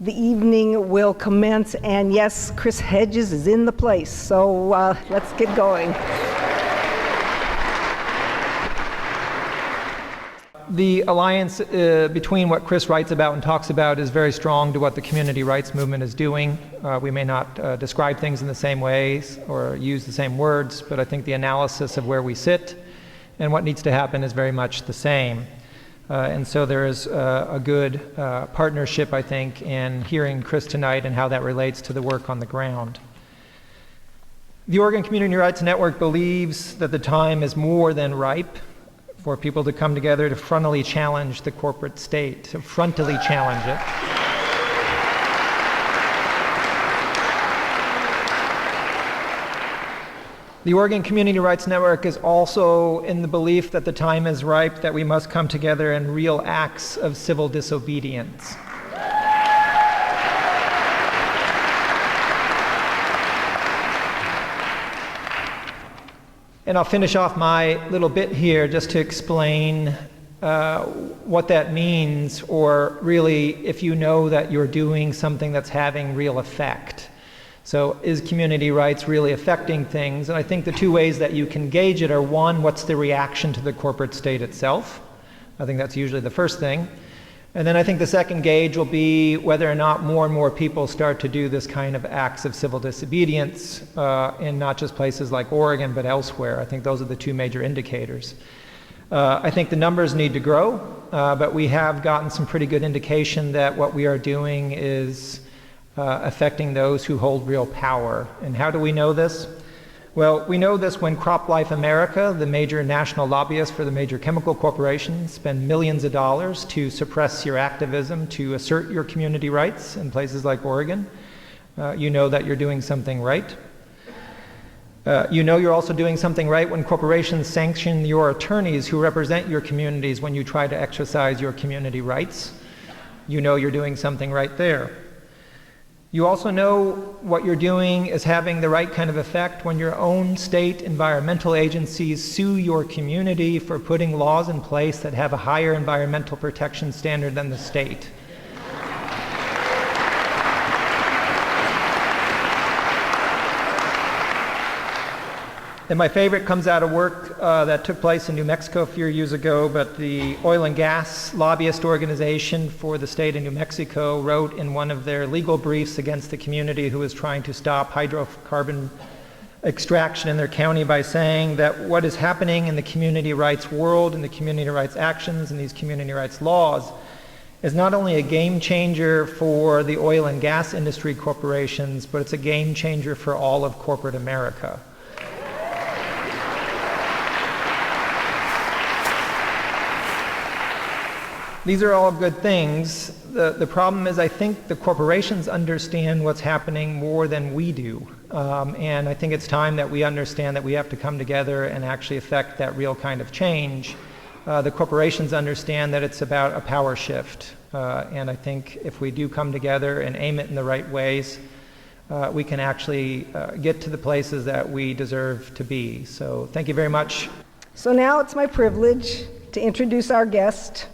The evening will commence, and yes, Chris Hedges is in the place, so let's get going. The alliance between what Chris writes about and talks about is very strong to what the community rights movement is doing. We may not describe things in the same ways or use the same words, but I think the analysis of where we sit and what needs to happen is very much the same. And so there is a good partnership, I think, in hearing Chris tonight and how that relates to the work on the ground. The Oregon Community Rights Network believes that the time is more than ripe for people to come together to frontally challenge the corporate state, to frontally challenge it. The Oregon Community Rights Network is also in the belief that the time is ripe, that we must come together in real acts of civil disobedience. And I'll finish off my little bit here just to explain what that means, or really if you know that you're doing something that's having real effect. So is community rights really affecting things? And I think the two ways that you can gauge it are, one, what's the reaction to the corporate state itself? I think that's usually the first thing. And then I think the second gauge will be whether or not more and more people start to do this kind of acts of civil disobedience in not just places like Oregon, but elsewhere. I think those are the two major indicators. I think the numbers need to grow, but we have gotten some pretty good indication that what we are doing is affecting those who hold real power. And how do we know this? Well, we know this when CropLife America, the major national lobbyist for the major chemical corporations, spend millions of dollars to suppress your activism, to assert your community rights in places like Oregon. You know that you're doing something right. You know you're also doing something right when corporations sanction your attorneys who represent your communities when you try to exercise your community rights. You know you're doing something right there. You also know what you're doing is having the right kind of effect when your own state environmental agencies sue your community for putting laws in place that have a higher environmental protection standard than the state. And my favorite comes out of work that took place in New Mexico a few years ago, but the oil and gas lobbyist organization for the state of New Mexico wrote in one of their legal briefs against the community who was trying to stop hydrocarbon extraction in their county by saying that what is happening in the community rights world and the community rights actions and these community rights laws is not only a game changer for the oil and gas industry corporations, but it's a game changer for all of corporate America. These are all good things. The problem is I think the corporations understand what's happening more than we do. And I think it's time that we understand that we have to come together and actually affect that real kind of change. The corporations understand that it's about a power shift. And I think if we do come together and aim it in the right ways, we can actually get to the places that we deserve to be. So thank you very much. So now it's my privilege to introduce our guest.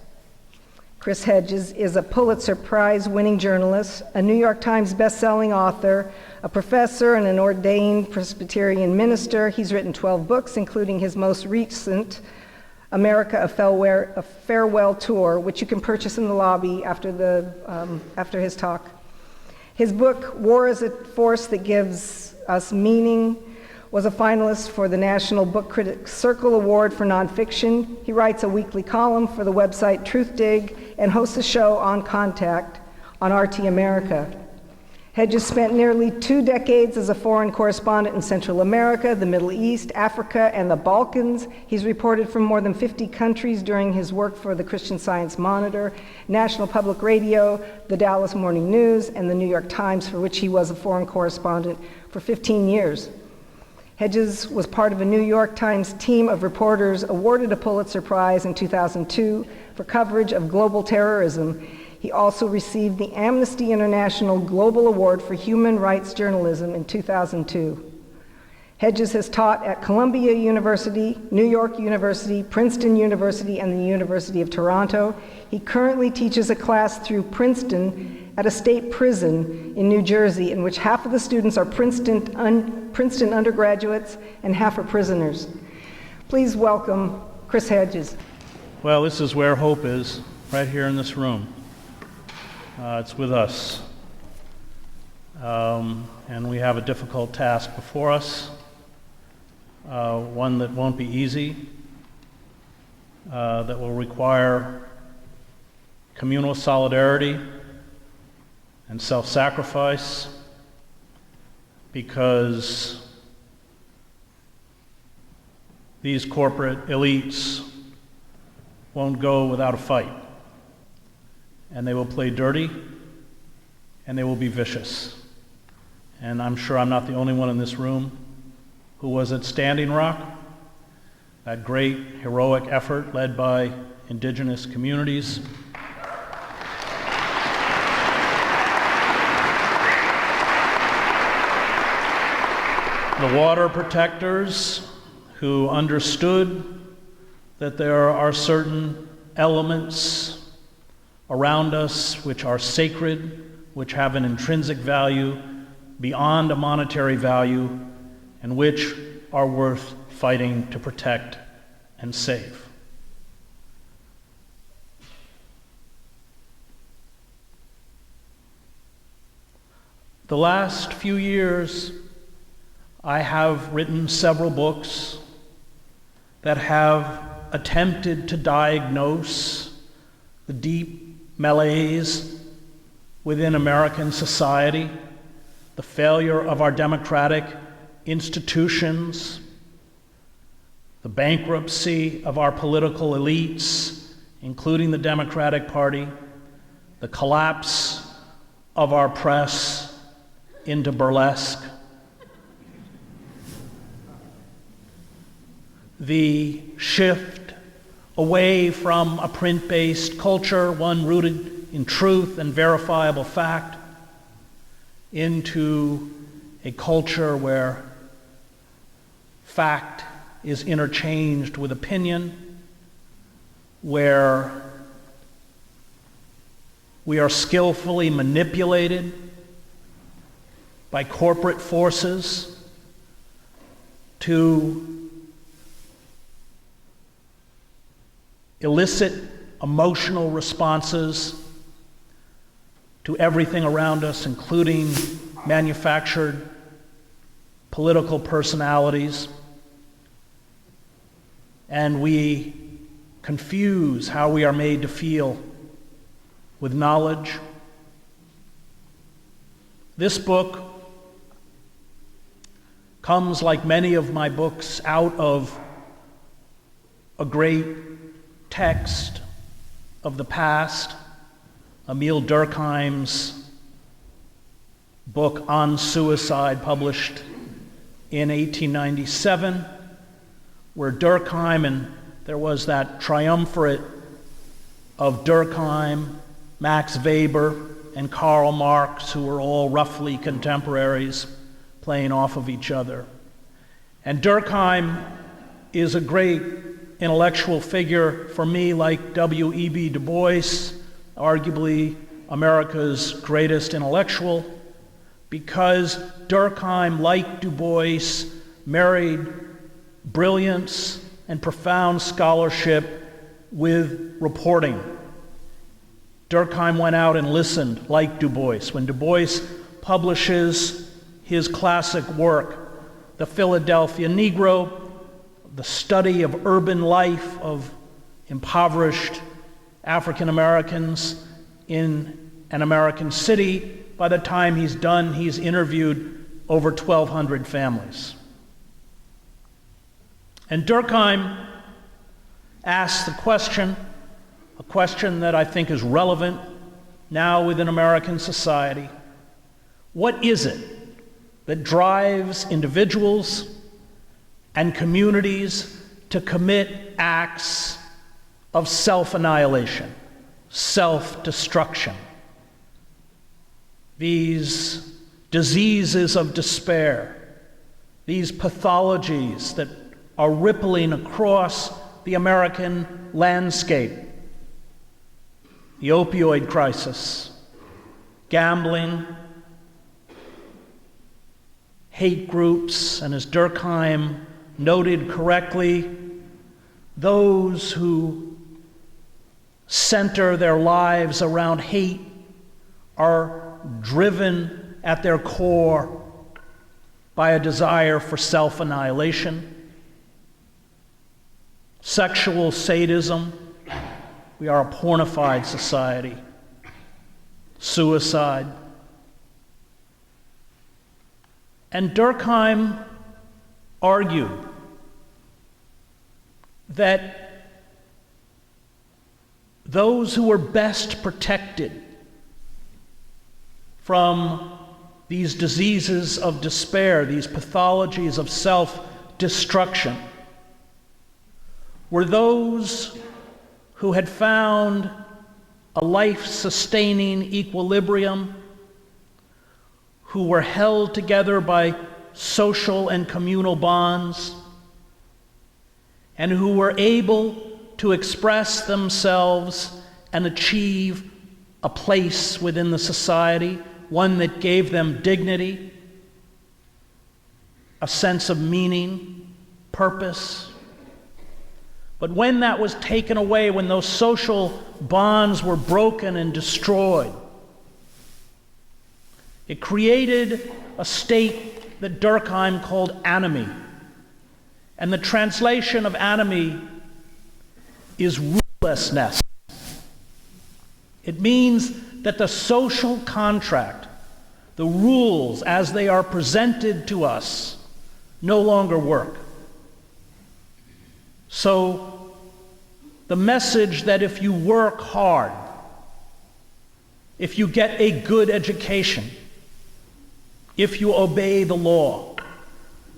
Chris Hedges is a Pulitzer Prize-winning journalist, a New York Times best-selling author, a professor, and an ordained Presbyterian minister. He's written 12 books, including his most recent, America, a Farewell Tour, which you can purchase in the lobby after his talk. His book, War is a Force That Gives Us Meaning, was a finalist for the National Book Critics Circle Award for Nonfiction. He writes a weekly column for the website Truthdig and hosts a show on Contact on RT America. Hedges spent nearly 2 decades as a foreign correspondent in Central America, the Middle East, Africa, and the Balkans. He's reported from more than 50 countries during his work for the Christian Science Monitor, National Public Radio, the Dallas Morning News, and the New York Times, for which he was a foreign correspondent for 15 years. Hedges was part of a New York Times team of reporters awarded a Pulitzer Prize in 2002 for coverage of global terrorism. He also received the Amnesty International Global Award for Human Rights Journalism in 2002. Hedges has taught at Columbia University, New York University, Princeton University, and the University of Toronto. He currently teaches a class through Princeton at a state prison in New Jersey, in which half of the students are Princeton undergraduates and half are prisoners. Please welcome Chris Hedges. Well, this is where hope is, right here in this room. It's with us. And we have a difficult task before us, one that won't be easy, that will require communal solidarity and self-sacrifice, because these corporate elites won't go without a fight. And they will play dirty, and they will be vicious. And I'm sure I'm not the only one in this room who was at Standing Rock, that great heroic effort led by indigenous communities. The water protectors who understood that there are certain elements around us which are sacred, which have an intrinsic value beyond a monetary value, and which are worth fighting to protect and save. The last few years, I have written several books that have attempted to diagnose the deep malaise within American society, the failure of our democratic institutions, the bankruptcy of our political elites, including the Democratic Party, the collapse of our press into burlesque, the shift away from a print-based culture, one rooted in truth and verifiable fact, into a culture where fact is interchanged with opinion, where we are skillfully manipulated by corporate forces to elicit emotional responses to everything around us, including manufactured political personalities. And we confuse how we are made to feel with knowledge. This book comes, like many of my books, out of a great text of the past, Emile Durkheim's book on suicide, published in 1897, where Durkheim, and there was that triumvirate of Durkheim, Max Weber, and Karl Marx, who were all roughly contemporaries, playing off of each other. And Durkheim is a great intellectual figure for me, like W.E.B. Du Bois, arguably America's greatest intellectual, because Durkheim, like Du Bois, married brilliance and profound scholarship with reporting. Durkheim went out and listened, like Du Bois. When Du Bois publishes his classic work, The Philadelphia Negro, the study of urban life of impoverished African Americans in an American city, by the time he's done, he's interviewed over 1,200 families. And Durkheim asks the question, a question that I think is relevant now within American society: what is it that drives individuals and communities to commit acts of self-annihilation, self-destruction? These diseases of despair, these pathologies that are rippling across the American landscape: the opioid crisis, gambling, hate groups, and as Durkheim noted correctly, those who center their lives around hate are driven at their core by a desire for self-annihilation, sexual sadism. We are a pornified society. Suicide. And Durkheim argued that those who were best protected from these diseases of despair, these pathologies of self-destruction, were those who had found a life-sustaining equilibrium, who were held together by social and communal bonds, and who were able to express themselves and achieve a place within the society, one that gave them dignity, a sense of meaning, purpose. But when that was taken away, when those social bonds were broken and destroyed, it created a state that Durkheim called anomie. And the translation of anomie is rulelessness. It means that the social contract, the rules as they are presented to us, no longer work. So the message that if you work hard, if you get a good education, if you obey the law,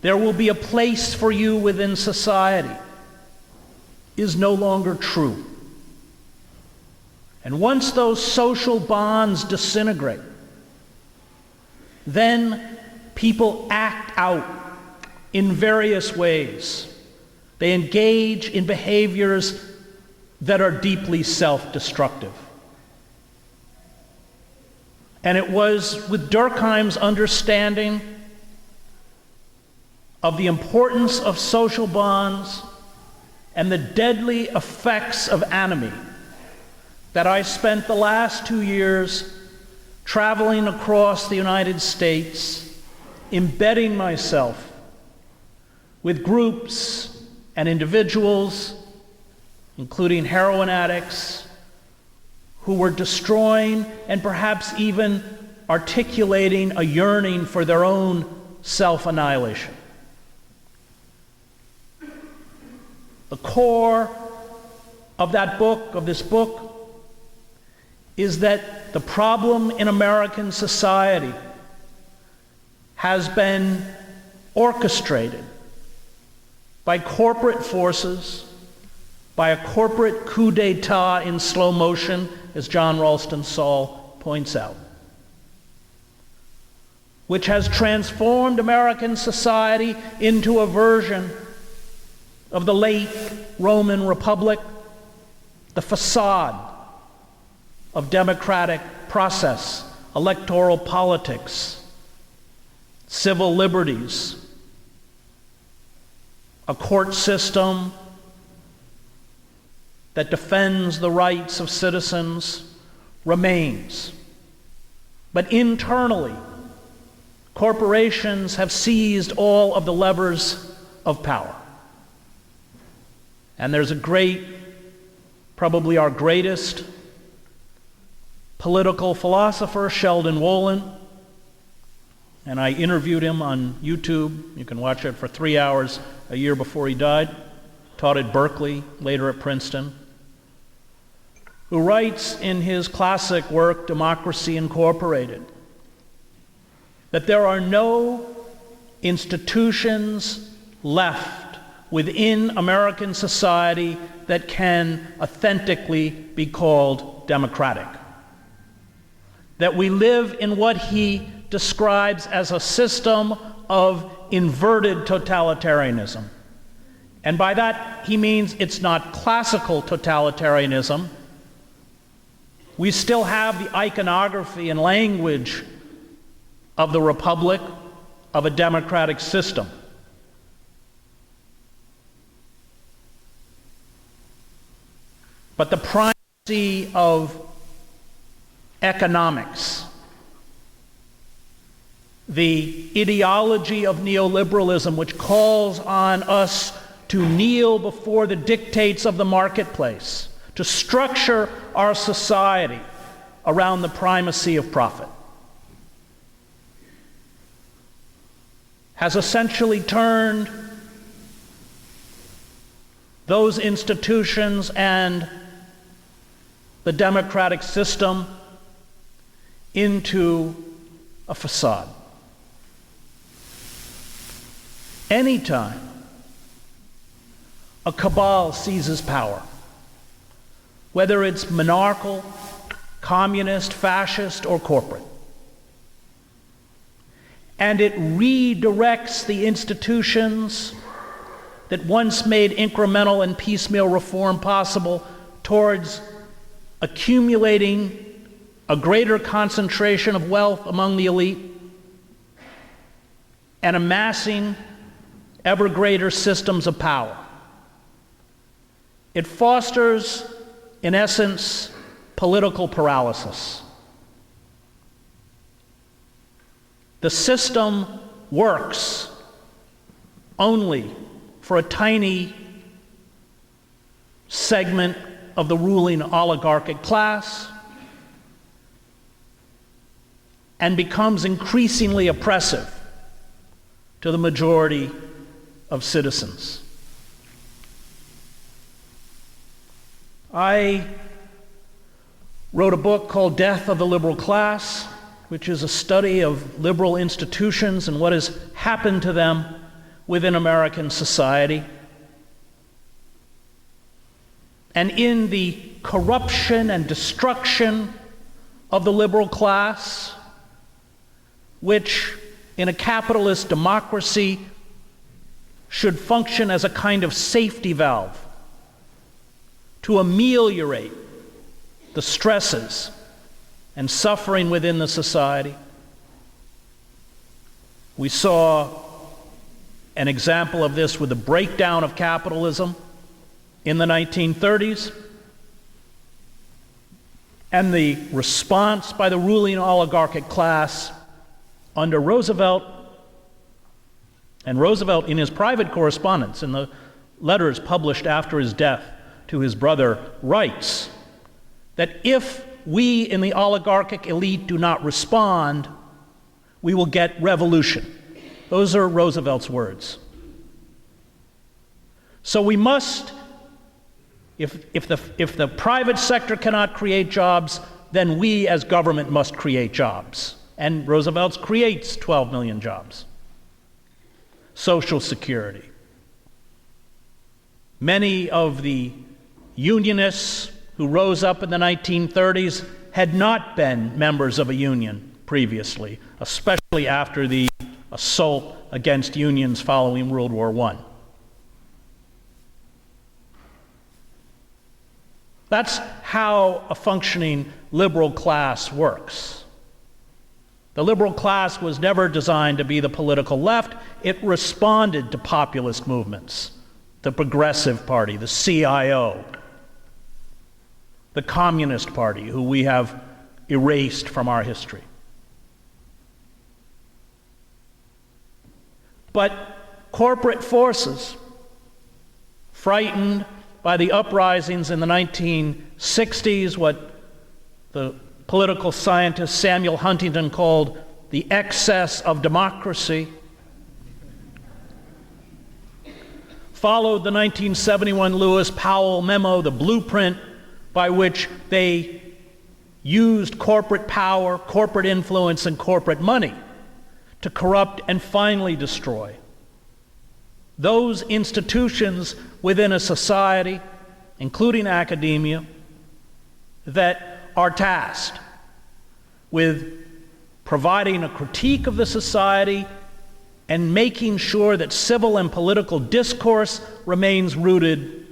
there will be a place for you within society, is no longer true. And once those social bonds disintegrate, then people act out in various ways. They engage in behaviors that are deeply self-destructive. And it was with Durkheim's understanding of the importance of social bonds and the deadly effects of anomie that I spent the last 2 years traveling across the United States, embedding myself with groups and individuals, including heroin addicts, who were destroying and perhaps even articulating a yearning for their own self-annihilation. The core of this book, is that the problem in American society has been orchestrated by corporate forces, by a corporate coup d'etat in slow motion, as John Ralston Saul points out, which has transformed American society into a version of the late Roman Republic, the facade of democratic process, electoral politics, civil liberties, a court system that defends the rights of citizens remains. But internally, corporations have seized all of the levers of power. And there's a great, probably our greatest political philosopher, Sheldon Wolin, and I interviewed him on YouTube. You can watch it for 3 hours a year before he died. Taught at Berkeley, later at Princeton, who writes in his classic work, Democracy Incorporated, that there are no institutions left within American society that can authentically be called democratic. That we live in what he describes as a system of inverted totalitarianism. And by that, he means it's not classical totalitarianism, We still have the iconography and language of the republic, of a democratic system. But the primacy of economics, the ideology of neoliberalism, which calls on us to kneel before the dictates of the marketplace, to structure our society around the primacy of profit, has essentially turned those institutions and the democratic system into a facade. Anytime a cabal seizes power, whether it's monarchical, communist, fascist, or corporate, and it redirects the institutions that once made incremental and piecemeal reform possible towards accumulating a greater concentration of wealth among the elite and amassing ever greater systems of power. It fosters, in essence, political paralysis. The system works only for a tiny segment of the ruling oligarchic class and becomes increasingly oppressive to the majority of citizens. I wrote a book called Death of the Liberal Class, which is a study of liberal institutions and what has happened to them within American society. And in the corruption and destruction of the liberal class, which in a capitalist democracy should function as a kind of safety valve to ameliorate the stresses and suffering within the society. We saw an example of this with the breakdown of capitalism in the 1930s and the response by the ruling oligarchic class under Roosevelt. And Roosevelt, in his private correspondence, in the letters published after his death to his brother, writes that if we in the oligarchic elite do not respond, we will get revolution. Those are Roosevelt's words. So we must, if the private sector cannot create jobs, then we as government must create jobs. And Roosevelt creates 12 million jobs. Social Security. Many of the unionists who rose up in the 1930s had not been members of a union previously, especially after the assault against unions following World War I. That's how a functioning liberal class works. The liberal class was never designed to be the political left. It responded to populist movements, the Progressive Party, the CIO, the Communist Party, who we have erased from our history. But corporate forces, frightened by the uprisings in the 1960s, what the political scientist Samuel Huntington called the excess of democracy, followed the 1971 Lewis Powell memo, the blueprint by which they used corporate power, corporate influence, and corporate money to corrupt and finally destroy those institutions within a society, including academia, that are tasked with providing a critique of the society and making sure that civil and political discourse remains rooted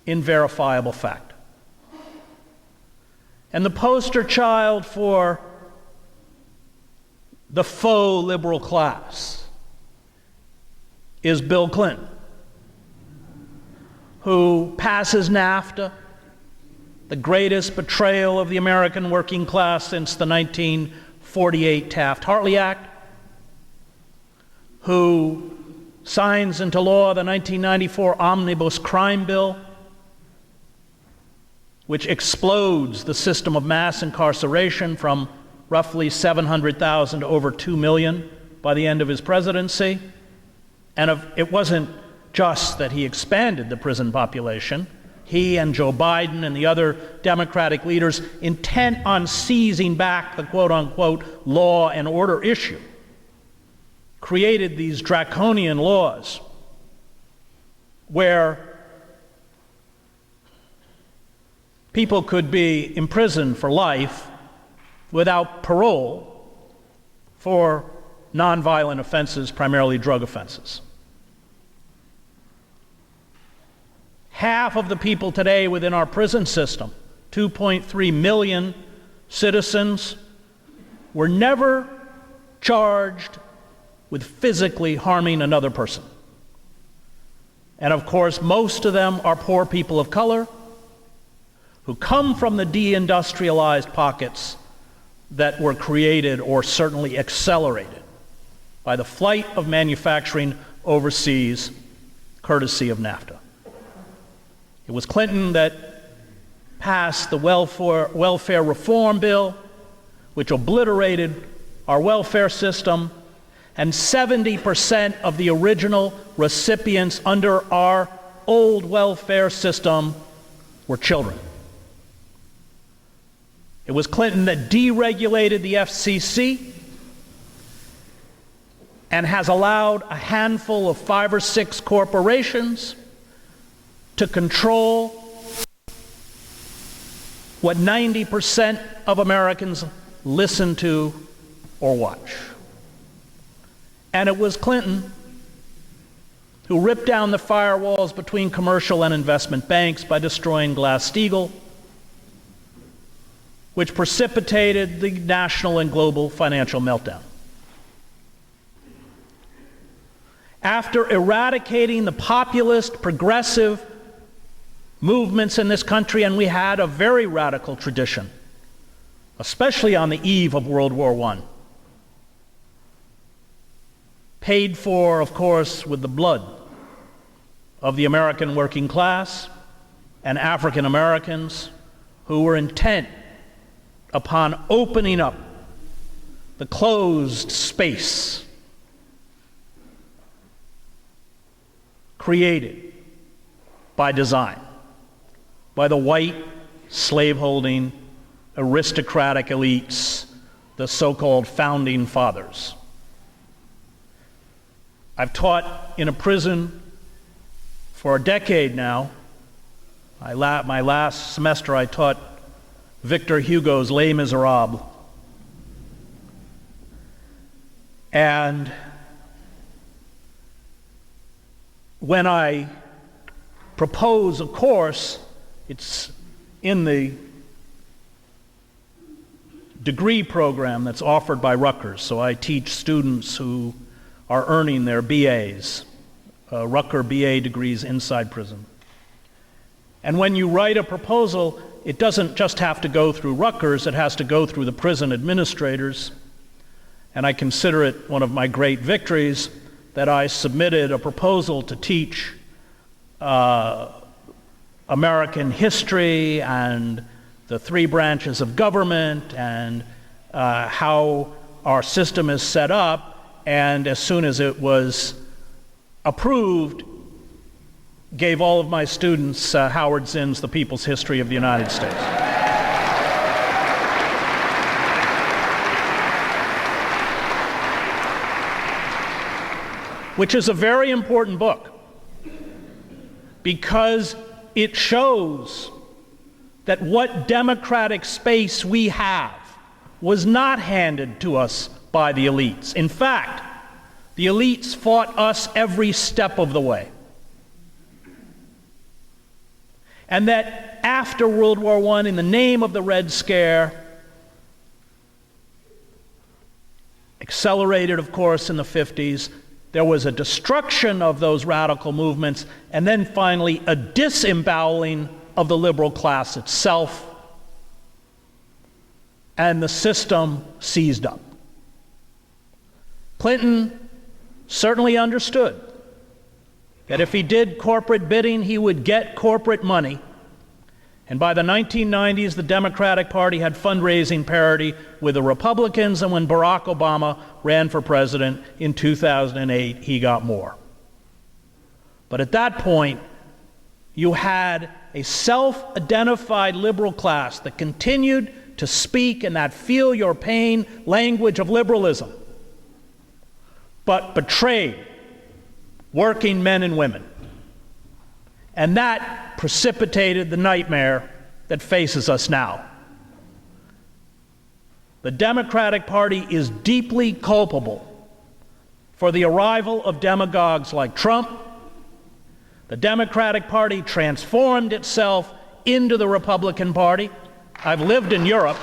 in verifiable fact. And the poster child for the faux liberal class is Bill Clinton, who passes NAFTA, the greatest betrayal of the American working class since the 1948 Taft-Hartley Act, who signs into law the 1994 Omnibus Crime Bill, which explodes the system of mass incarceration from roughly 700,000 to over 2 million by the end of his presidency. And it wasn't just that he expanded the prison population. He and Joe Biden and the other Democratic leaders, intent on seizing back the quote-unquote law and order issue, created these draconian laws where people could be imprisoned for life without parole for nonviolent offenses, primarily drug offenses. Half of the people today within our prison system, 2.3 million citizens, were never charged with physically harming another person. And of course, most of them are poor people of color who come from the deindustrialized pockets that were created or certainly accelerated by the flight of manufacturing overseas, courtesy of NAFTA. It was Clinton that passed the welfare reform bill, which obliterated our welfare system, and 70% of the original recipients under our old welfare system were children. It was Clinton that deregulated the FCC and has allowed a handful of 5 or 6 corporations to control what 90% of Americans listen to or watch. And it was Clinton who ripped down the firewalls between commercial and investment banks by destroying Glass-Steagall, which precipitated the national and global financial meltdown. After eradicating the populist, progressive movements in this country, and we had a very radical tradition, especially on the eve of World War I, paid for, of course, with the blood of the American working class and African Americans who were intent upon opening up the closed space created by design by the white slaveholding aristocratic elites, the so-called founding fathers. I've taught in a prison for a decade now. My last semester I taught Victor Hugo's Les Miserables. And when I propose a course, it's in the degree program that's offered by Rutgers. So I teach students who are earning their BAs, Rutgers BA degrees inside prison. And when you write a proposal, it doesn't just have to go through Rutgers, it has to go through the prison administrators. And I consider it one of my great victories that I submitted a proposal to teach American history and the 3 branches of government and how our system is set up, and as soon as it was approved, gave all of my students Howard Zinn's The People's History of the United States. Which is a very important book because it shows that what democratic space we have was not handed to us by the elites. In fact, the elites fought us every step of the way. And that after World War I, in the name of the Red Scare, accelerated, of course, in the 50s. There was a destruction of those radical movements, and then finally a disemboweling of the liberal class itself, and the system seized up. Clinton certainly understood that if he did corporate bidding, he would get corporate money. And by the 1990s, the Democratic Party had fundraising parity with the Republicans, and when Barack Obama ran for president in 2008, he got more. But at that point, you had a self-identified liberal class that continued to speak in that feel your pain language of liberalism, but betrayed working men and women. And that precipitated the nightmare that faces us now. The Democratic Party is deeply culpable for the arrival of demagogues like Trump. The Democratic Party transformed itself into the Republican Party. I've lived in Europe.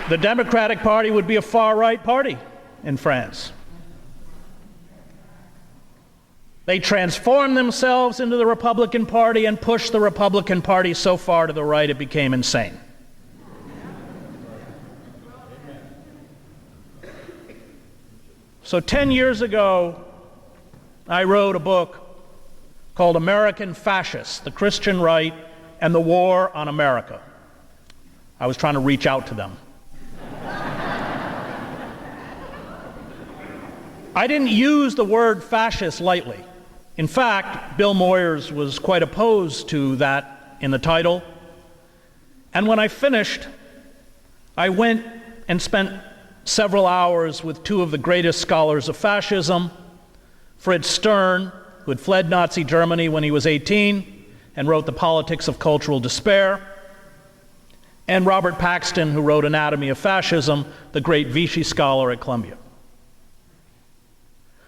The Democratic Party would be a far-right party in France. They transformed themselves into the Republican Party and pushed the Republican Party so far to the right it became insane. So 10 years ago, I wrote a book called American Fascists, the Christian Right and the War on America. I was trying to reach out to them. I didn't use the word fascist lightly. In fact, Bill Moyers was quite opposed to that in the title. And when I finished, I went and spent several hours with two of the greatest scholars of fascism, Fritz Stern, who had fled Nazi Germany when he was 18 and wrote The Politics of Cultural Despair, and Robert Paxton, who wrote Anatomy of Fascism, the great Vichy scholar at Columbia.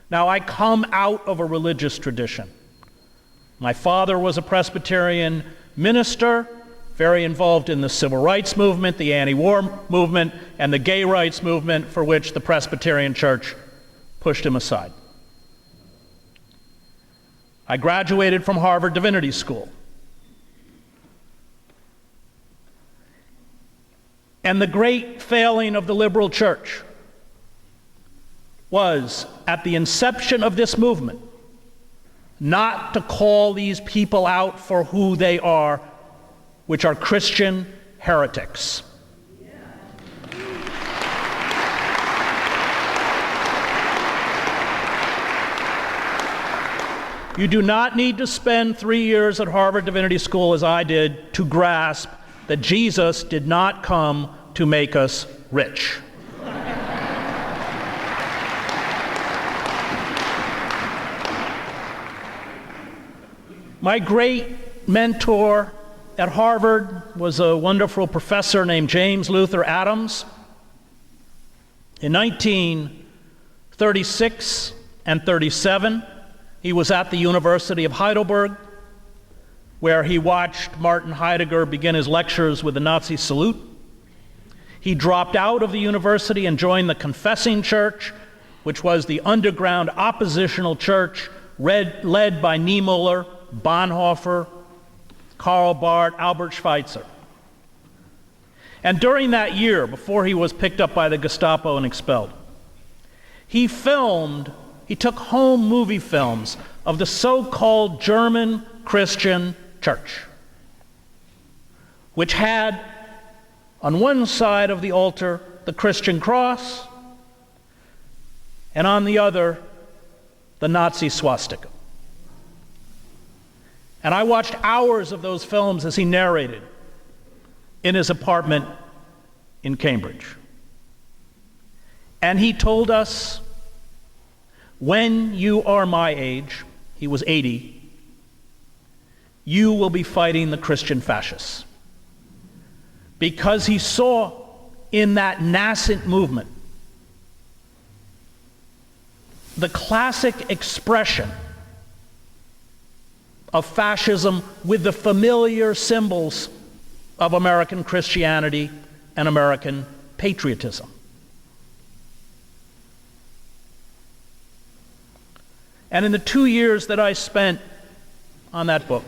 Now, I come out of a religious tradition. My father was a Presbyterian minister, very involved in the civil rights movement, the anti-war movement, and the gay rights movement, for which the Presbyterian Church pushed him aside. I graduated from Harvard Divinity School. And the great failing of the liberal church was, at the inception of this movement, not to call these people out for who they are, which are Christian heretics. You do not need to spend 3 years at Harvard Divinity School, as I did, to grasp that Jesus did not come to make us rich. My great mentor at Harvard was a wonderful professor named James Luther Adams. In 1936 and 37, he was at the University of Heidelberg, where he watched Martin Heidegger begin his lectures with the Nazi salute. He dropped out of the university and joined the Confessing Church, which was the underground oppositional church led by Niemöller, Bonhoeffer, Karl Barth, Albert Schweitzer. And during that year, before he was picked up by the Gestapo and expelled, he took home movie films of the so-called German Christian church, which had on one side of the altar the Christian cross, and on the other the Nazi swastika. And I watched hours of those films as he narrated in his apartment in Cambridge. And he told us, when you are my age, he was 80, you will be fighting the Christian fascists. Because he saw in that nascent movement the classic expression of fascism with the familiar symbols of American Christianity and American patriotism. And in the 2 years that I spent on that book,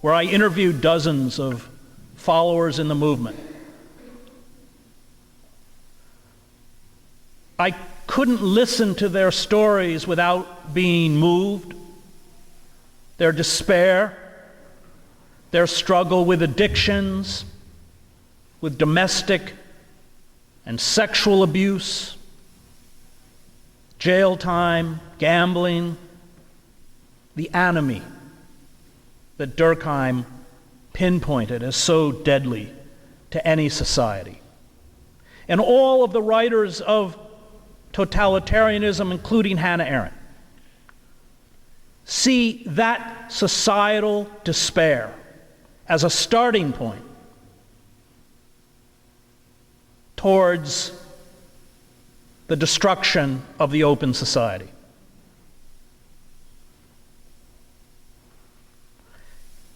where I interviewed dozens of followers in the movement, I couldn't listen to their stories without being moved. Their despair, their struggle with addictions, with domestic and sexual abuse, jail time, gambling, the enemy that Durkheim pinpointed as so deadly to any society. And all of the writers of totalitarianism, including Hannah Arendt, see that societal despair as a starting point towards the destruction of the open society.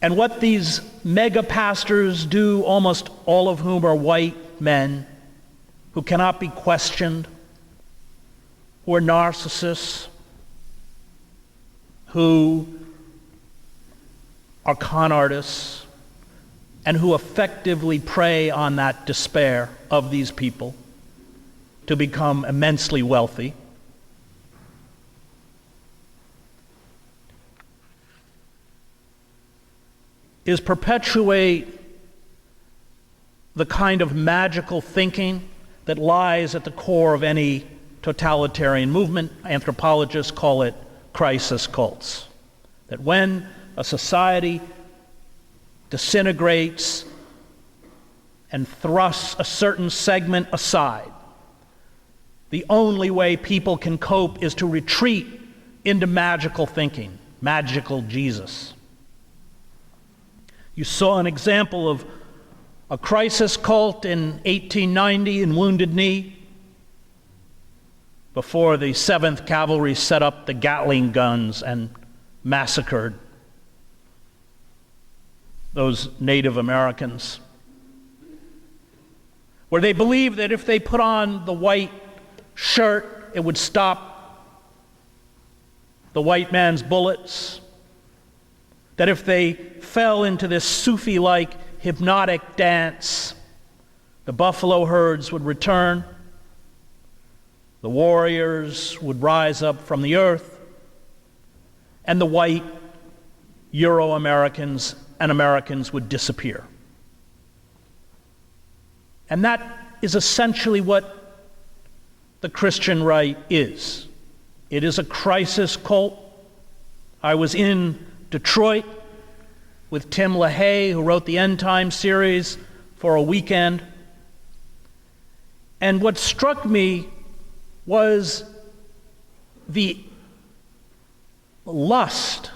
And what these mega pastors do, almost all of whom are white men who cannot be questioned, who are narcissists, who are con artists, and who effectively prey on that despair of these people to become immensely wealthy, is perpetuate the kind of magical thinking that lies at the core of any totalitarian movement. Anthropologists call it crisis cults. That when a society disintegrates and thrusts a certain segment aside, the only way people can cope is to retreat into magical thinking, magical Jesus. You saw an example of a crisis cult in 1890 in Wounded Knee, before the 7th Cavalry set up the Gatling guns and massacred those Native Americans, where they believed that if they put on the white shirt, it would stop the white man's bullets, that if they fell into this Sufi-like hypnotic dance, the buffalo herds would return, the warriors would rise up from the earth, and the white Euro-Americans and Americans would disappear. And that is essentially what the Christian right is. It is a crisis cult. I was in Detroit with Tim LaHaye, who wrote the End Time series, for a weekend. And what struck me was the lust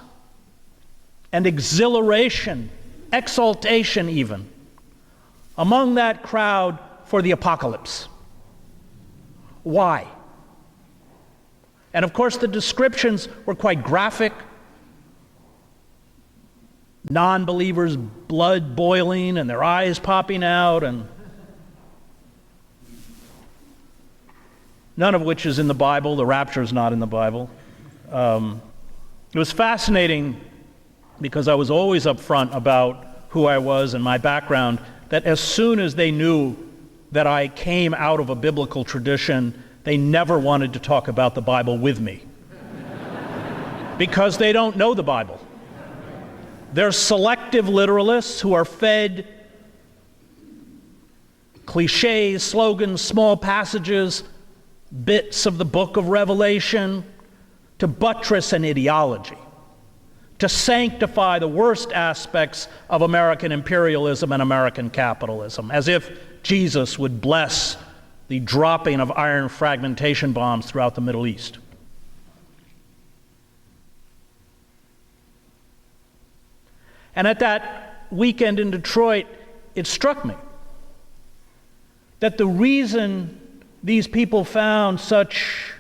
and exhilaration, exaltation even, among that crowd for the apocalypse. Why? And of course the descriptions were quite graphic. Non-believers' blood boiling and their eyes popping out, and none of which is in the Bible. The rapture is not in the Bible. It was fascinating because I was always upfront about who I was and my background, that as soon as they knew that I came out of a biblical tradition, they never wanted to talk about the Bible with me because they don't know the Bible. They're selective literalists who are fed cliches, slogans, small passages, bits of the book of Revelation to buttress an ideology, to sanctify the worst aspects of American imperialism and American capitalism, as if Jesus would bless the dropping of iron fragmentation bombs throughout the Middle East. And at that weekend in Detroit, it struck me that the reason these people found such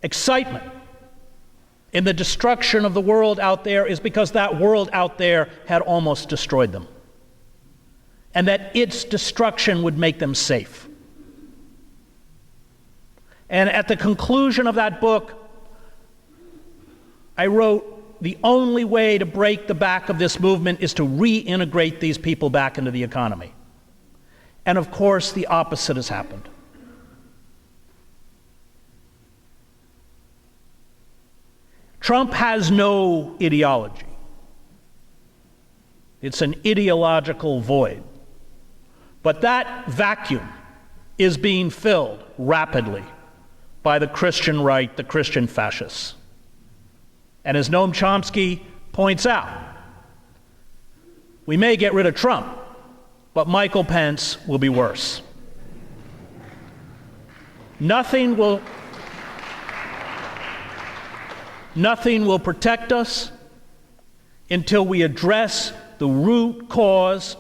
excitement in the destruction of the world out there is because that world out there had almost destroyed them, and that its destruction would make them safe. And at the conclusion of that book, I wrote, the only way to break the back of this movement is to reintegrate these people back into the economy. And of course, the opposite has happened. Trump has no ideology. It's an ideological void. But that vacuum is being filled rapidly by the Christian right, the Christian fascists. And as Noam Chomsky points out, we may get rid of Trump, but Michael Pence will be worse. Nothing will protect us until we address the root cause,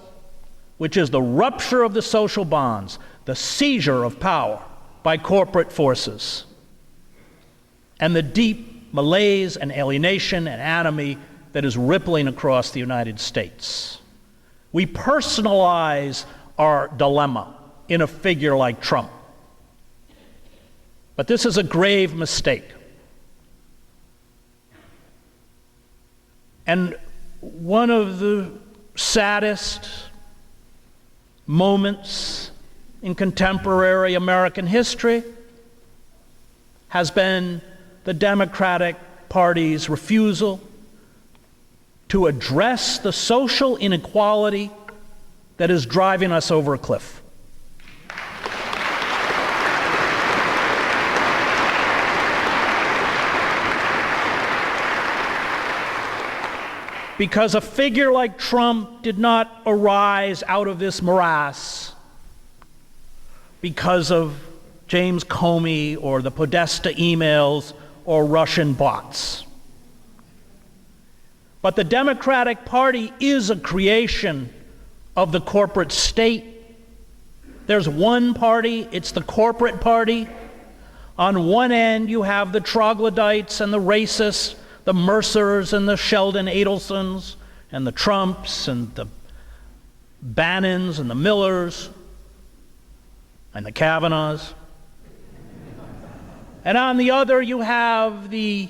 which is the rupture of the social bonds, the seizure of power by corporate forces, and the deep malaise and alienation and enemy that is rippling across the United States. We personalize our dilemma in a figure like Trump. But this is a grave mistake. And one of the saddest moments in contemporary American history has been the Democratic Party's refusal to address the social inequality that is driving us over a cliff. Because a figure like Trump did not arise out of this morass because of James Comey or the Podesta emails or Russian bots. But the Democratic Party is a creation of the corporate state. There's one party, it's the corporate party. On one end, you have the troglodytes and the racists, the Mercers and the Sheldon Adelsons and the Trumps and the Bannons and the Millers and the Kavanaughs. And on the other, you have the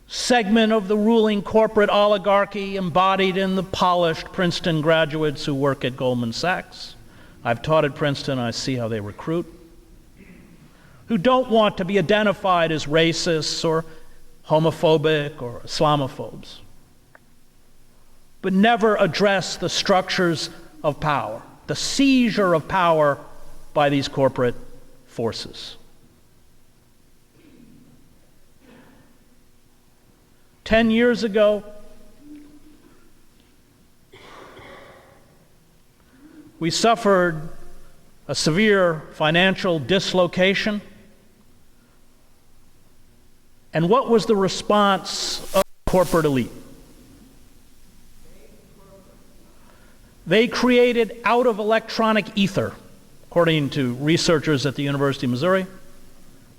segment of the ruling corporate oligarchy embodied in the polished Princeton graduates who work at Goldman Sachs. I've taught at Princeton, I see how they recruit, who don't want to be identified as racists or homophobic or Islamophobes, but never address the structures of power, the seizure of power by these corporate forces. 10 years ago, we suffered a severe financial dislocation. And what was the response of the corporate elite? They created out of electronic ether, according to researchers at the University of Missouri,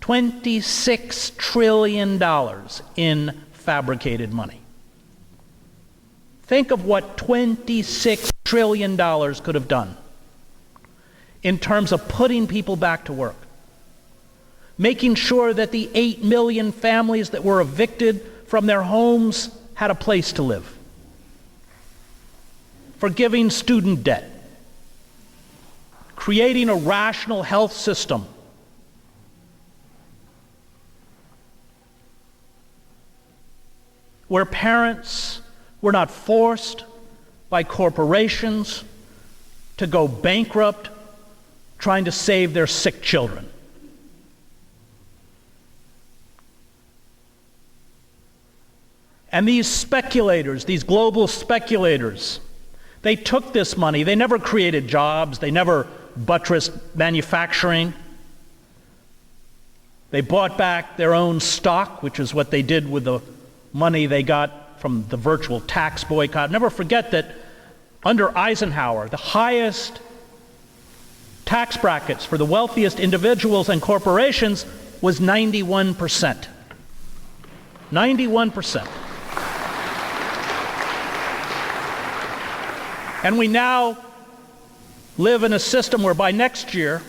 $26 trillion in fabricated money. Think of what $26 trillion could have done in terms of putting people back to work, making sure that the 8 million families that were evicted from their homes had a place to live, forgiving student debt, creating a rational health system, where parents were not forced by corporations to go bankrupt trying to save their sick children. And these speculators, these global speculators, they took this money. They never created jobs. They never buttressed manufacturing. They bought back their own stock, which is what they did with the money they got from the virtual tax boycott. Never forget that under Eisenhower, the highest tax brackets for the wealthiest individuals and corporations was 91%. 91%. And we now live in a system where by next year,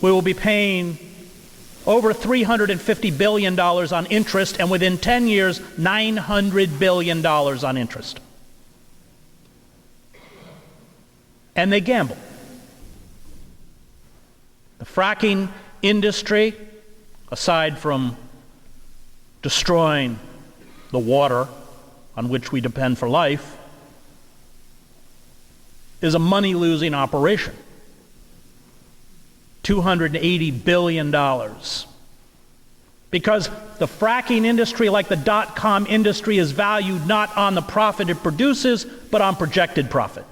we will be paying over $350 billion on interest, and within 10 years, $900 billion on interest. And they gamble. The fracking industry, aside from destroying the water on which we depend for life, is a money-losing operation. $280 billion. Because the fracking industry, like the dot-com industry, is valued not on the profit it produces, but on projected profit.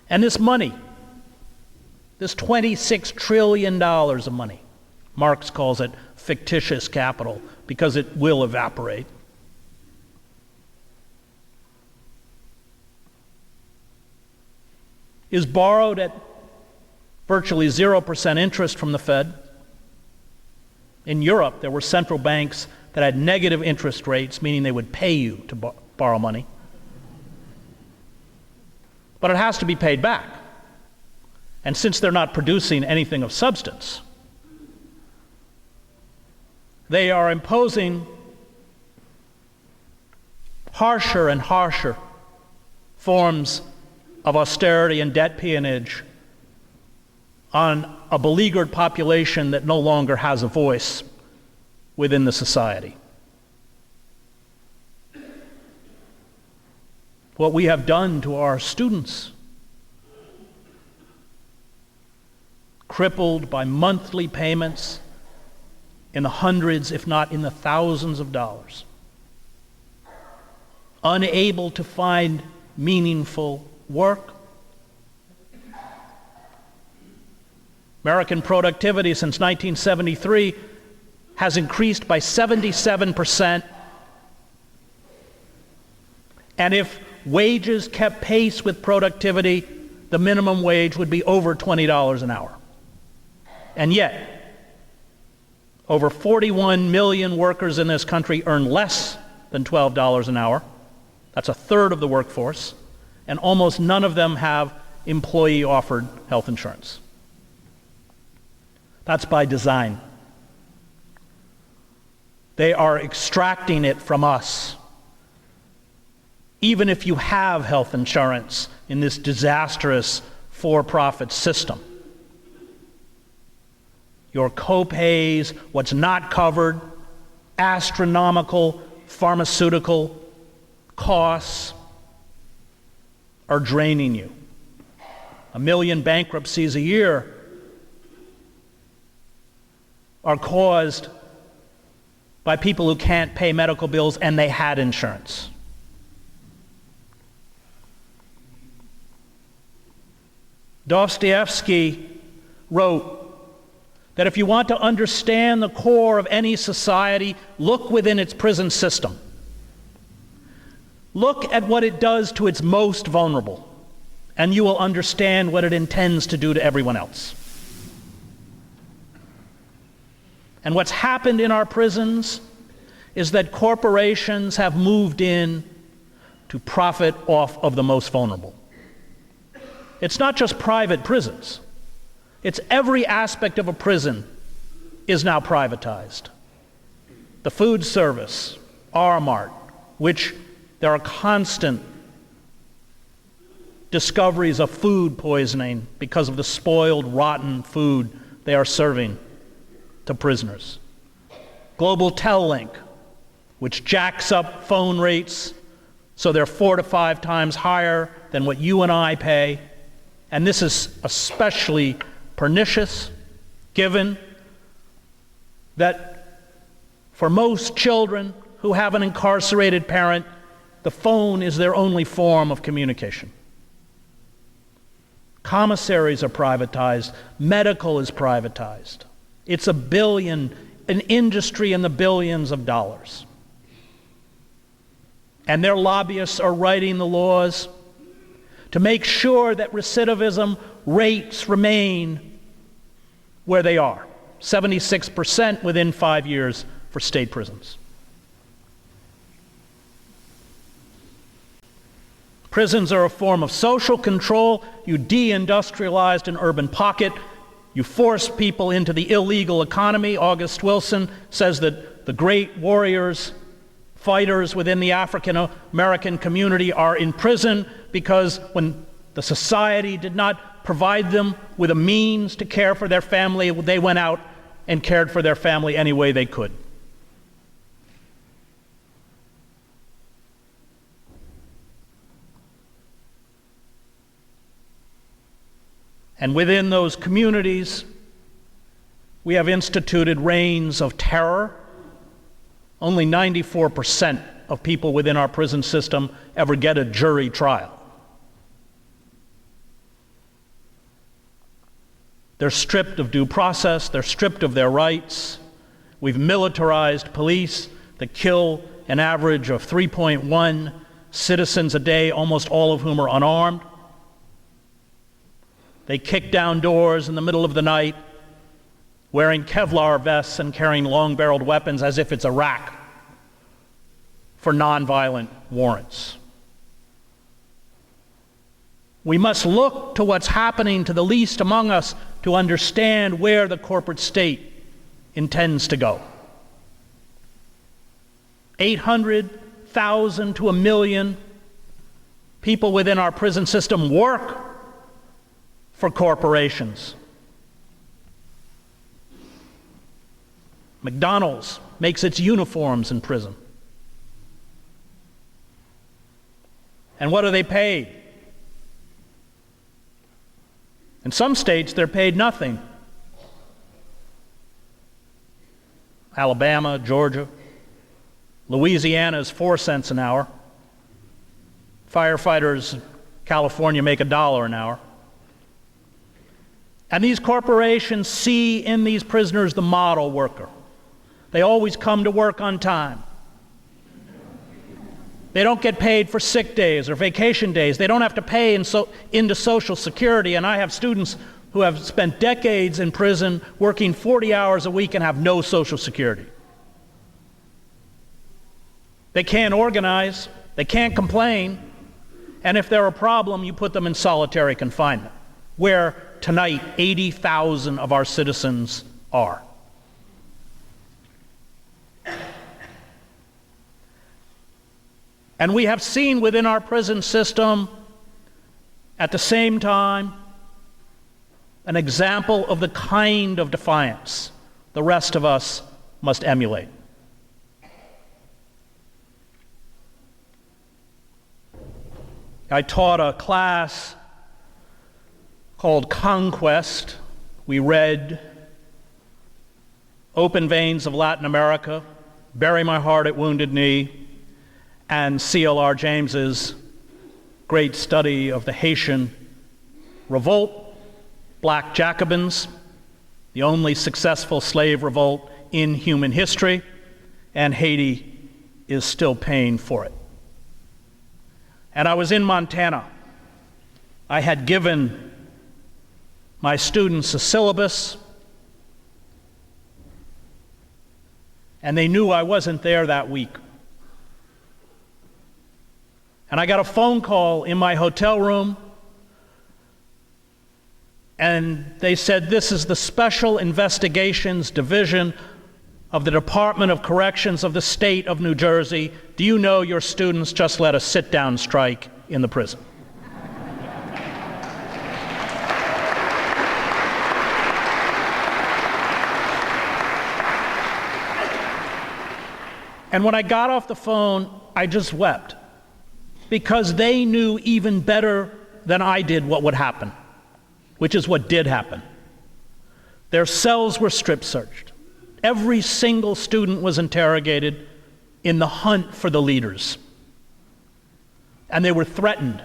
And this money, this $26 trillion of money, Marx calls it fictitious capital because it will evaporate. Is borrowed at virtually 0% interest from the Fed. In Europe, there were central banks that had negative interest rates, meaning they would pay you to borrow money. But it has to be paid back. And since they're not producing anything of substance, they are imposing harsher and harsher forms of austerity and debt peonage on a beleaguered population that no longer has a voice within the society. What we have done to our students, crippled by monthly payments in the hundreds, if not in the thousands of dollars, unable to find meaningful work. American productivity since 1973 has increased by 77%. And if wages kept pace with productivity, the minimum wage would be over $20 an hour. And yet, over 41 million workers in this country earn less than $12 an hour. That's a third of the workforce. And almost none of them have employee-offered health insurance. That's by design. They are extracting it from us. Even if you have health insurance in this disastrous for-profit system, your co-pays, what's not covered, astronomical pharmaceutical costs are draining you. 1 million bankruptcies a year are caused by people who can't pay medical bills and they had insurance. Dostoevsky wrote that if you want to understand the core of any society, look within its prison system. Look at what it does to its most vulnerable, and you will understand what it intends to do to everyone else. And what's happened in our prisons is that corporations have moved in to profit off of the most vulnerable. It's not just private prisons. It's every aspect of a prison is now privatized. The food service, R-Mart, which there are constant discoveries of food poisoning because of the spoiled, rotten food they are serving to prisoners. Global Tel-Link, which jacks up phone rates so they're 4 to 5 times higher than what you and I pay. And this is especially pernicious, given that for most children who have an incarcerated parent, the phone is their only form of communication. Commissaries are privatized. Medical is privatized. It's an industry in the billions of dollars. and their lobbyists are writing the laws to make sure that recidivism rates remain where they are, 76% within 5 years for state prisons. Prisons are a form of social control. You deindustrialized an urban pocket. You force people into the illegal economy. August Wilson says that the great warriors, fighters within the African American community are in prison because when the society did not provide them with a means to care for their family, they went out and cared for their family any way they could. And within those communities, we have instituted reigns of terror. Only 94% of people within our prison system ever get a jury trial. They're stripped of due process, they're stripped of their rights. We've militarized police that kill an average of 3.1 citizens a day, almost all of whom are unarmed. They kick down doors in the middle of the night, wearing Kevlar vests and carrying long-barreled weapons as if it's a rack for nonviolent warrants. We must look to what's happening to the least among us to understand where the corporate state intends to go. 800,000 to 1 million people within our prison system work for corporations. McDonald's makes its uniforms in prison. And what are they paid? In some states, they're paid nothing. Alabama, Georgia, Louisiana is 4 cents an hour. Firefighters in California make $1 an hour. And these corporations see in these prisoners the model worker. They always come to work on time. They don't get paid for sick days or vacation days. They don't have to pay into Social Security. And I have students who have spent decades in prison working 40 hours a week and have no Social Security. They can't organize. They can't complain. And if they're a problem, you put them in solitary confinement, where tonight 80,000 of our citizens are. And we have seen within our prison system, at the same time, an example of the kind of defiance the rest of us must emulate. I taught a class called Conquest. We read Open Veins of Latin America, Bury My Heart at Wounded Knee, and C.L.R. James's great study of the Haitian Revolt, Black Jacobins, the only successful slave revolt in human history, and Haiti is still paying for it. And I was in Montana. I had given my students a syllabus, and they knew I wasn't there that week. And I got a phone call in my hotel room, and they said, "This is the Special Investigations Division of the Department of Corrections of the state of New Jersey. Do you know your students just led a sit-down strike in the prison?" And when I got off the phone, I just wept, because they knew even better than I did what would happen, which is what did happen. Their cells were strip searched. Every single student was interrogated in the hunt for the leaders. And they were threatened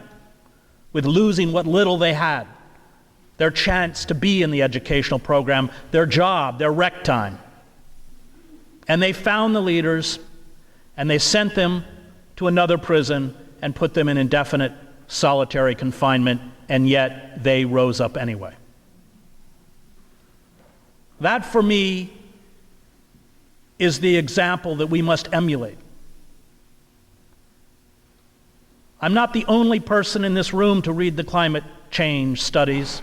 with losing what little they had, their chance to be in the educational program, their job, their rec time. And they found the leaders, and they sent them to another prison and put them in indefinite solitary confinement, and yet they rose up anyway. That, for me, is the example that we must emulate. I'm not the only person in this room to read the climate change studies,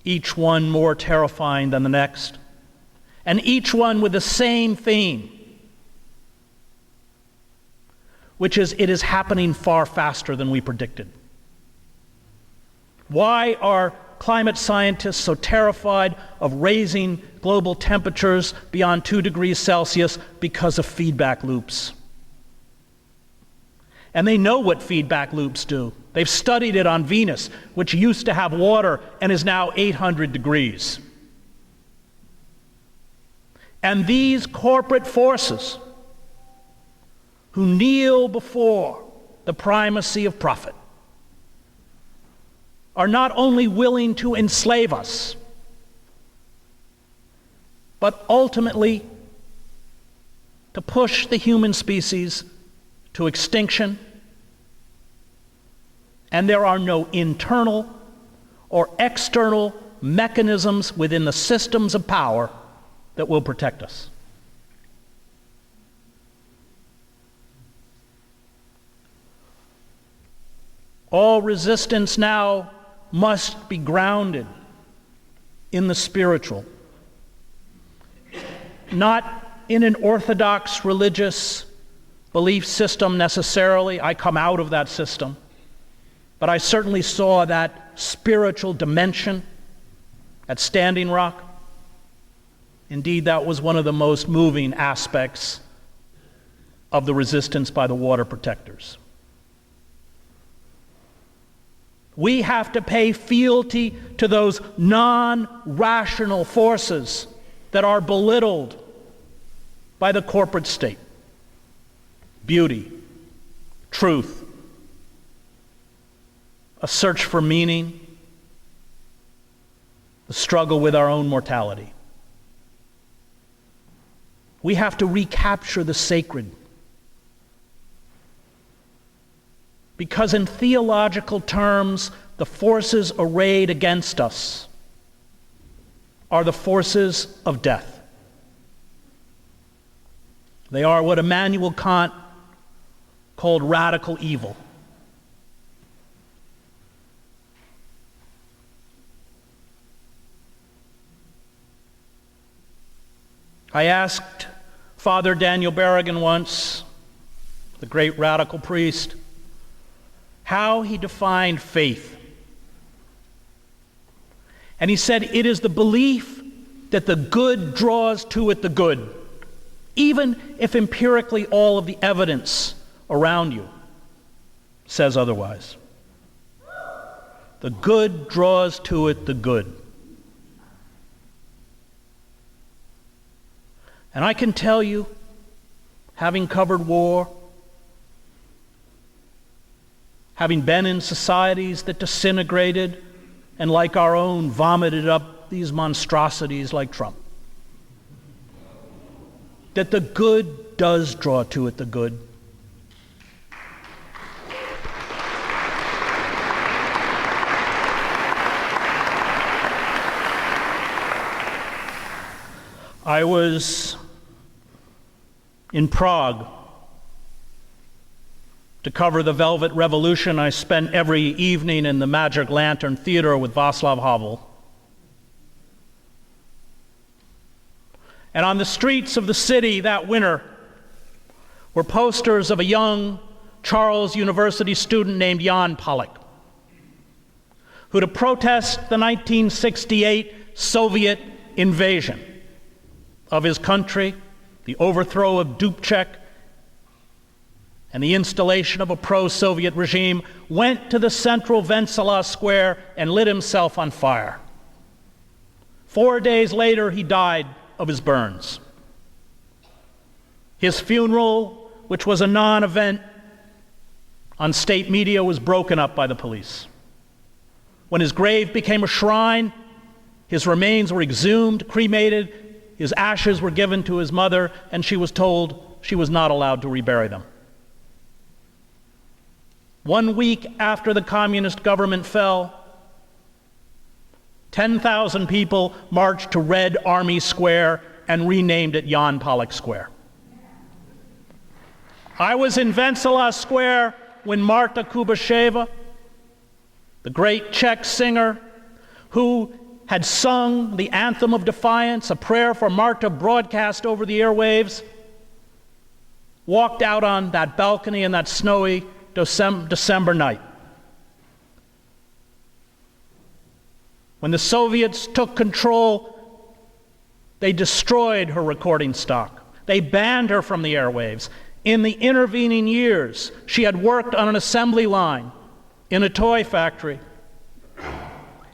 each one more terrifying than the next, and each one with the same theme, which is it is happening far faster than we predicted. Why are climate scientists so terrified of raising global temperatures beyond 2 degrees Celsius? Because of feedback loops. And they know what feedback loops do. They've studied it on Venus, which used to have water and is now 800 degrees. And these corporate forces who kneel before the primacy of profit are not only willing to enslave us, but ultimately to push the human species to extinction, and there are no internal or external mechanisms within the systems of power that will protect us. All resistance now must be grounded in the spiritual, not in an orthodox religious belief system necessarily. I come out of that system. But I certainly saw that spiritual dimension at Standing Rock. Indeed, that was one of the most moving aspects of the resistance by the water protectors. We have to pay fealty to those non-rational forces that are belittled by the corporate state. Beauty, truth, a search for meaning, the struggle with our own mortality. We have to recapture the sacred. Because in theological terms, the forces arrayed against us are the forces of death. They are what Immanuel Kant called radical evil. I asked Father Daniel Berrigan once, the great radical priest, how he defined faith. And he said, it is the belief that the good draws to it the good, even if empirically all of the evidence around you says otherwise. The good draws to it the good. And I can tell you, having covered war, having been in societies that disintegrated and, like our own, vomited up these monstrosities like Trump, that the good does draw to it the good. I was in Prague to cover the Velvet Revolution. I spent every evening in the Magic Lantern Theater with Václav Havel. And on the streets of the city that winter were posters of a young Charles University student named Jan Palach, who, to protest the 1968 Soviet invasion of his country, the overthrow of Dubček, and the installation of a pro-Soviet regime, went to the central Wenceslas Square and lit himself on fire. 4 days later, he died of his burns. His funeral, which was a non-event on state media, was broken up by the police. When his grave became a shrine, his remains were exhumed, cremated, his ashes were given to his mother, and she was told she was not allowed to rebury them. 1 week after the communist government fell, 10,000 people marched to Red Army Square and renamed it Jan Palach Square. I was in Wenceslas Square when Marta Kubasheva, the great Czech singer who had sung the Anthem of Defiance, a prayer for Marta broadcast over the airwaves, walked out on that balcony in that snowy December night. When the Soviets took control, they destroyed her recording stock. They banned her from the airwaves. In the intervening years, she had worked on an assembly line in a toy factory.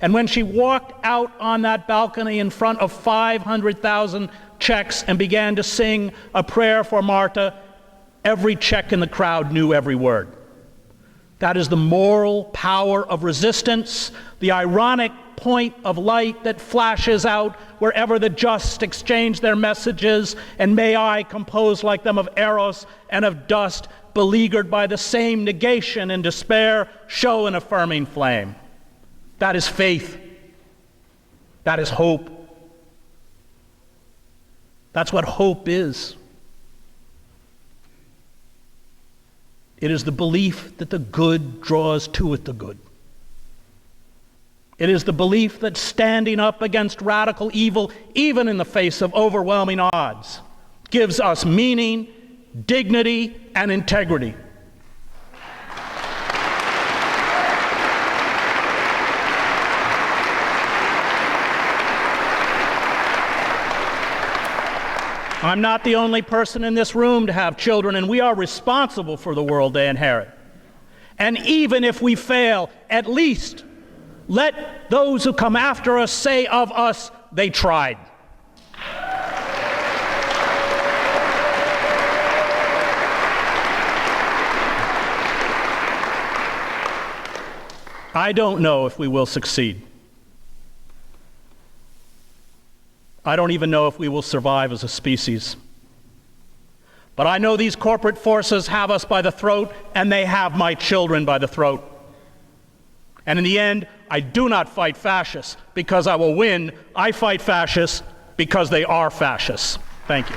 And when she walked out on that balcony in front of 500,000 Czechs and began to sing a prayer for Marta, every Czech in the crowd knew every word. That is the moral power of resistance, the ironic point of light that flashes out wherever the just exchange their messages, and may I, compose like them of Eros and of dust, beleaguered by the same negation and despair, show an affirming flame. That is faith. That is hope. That's what hope is. It is the belief that the good draws to it the good. It is the belief that standing up against radical evil, even in the face of overwhelming odds, gives us meaning, dignity, and integrity. I'm not the only person in this room to have children, and we are responsible for the world they inherit. And even if we fail, at least let those who come after us say of us, they tried. I don't know if we will succeed. I don't even know if we will survive as a species. But I know these corporate forces have us by the throat, and they have my children by the throat. And in the end, I do not fight fascists because I will win. I fight fascists because they are fascists. Thank you.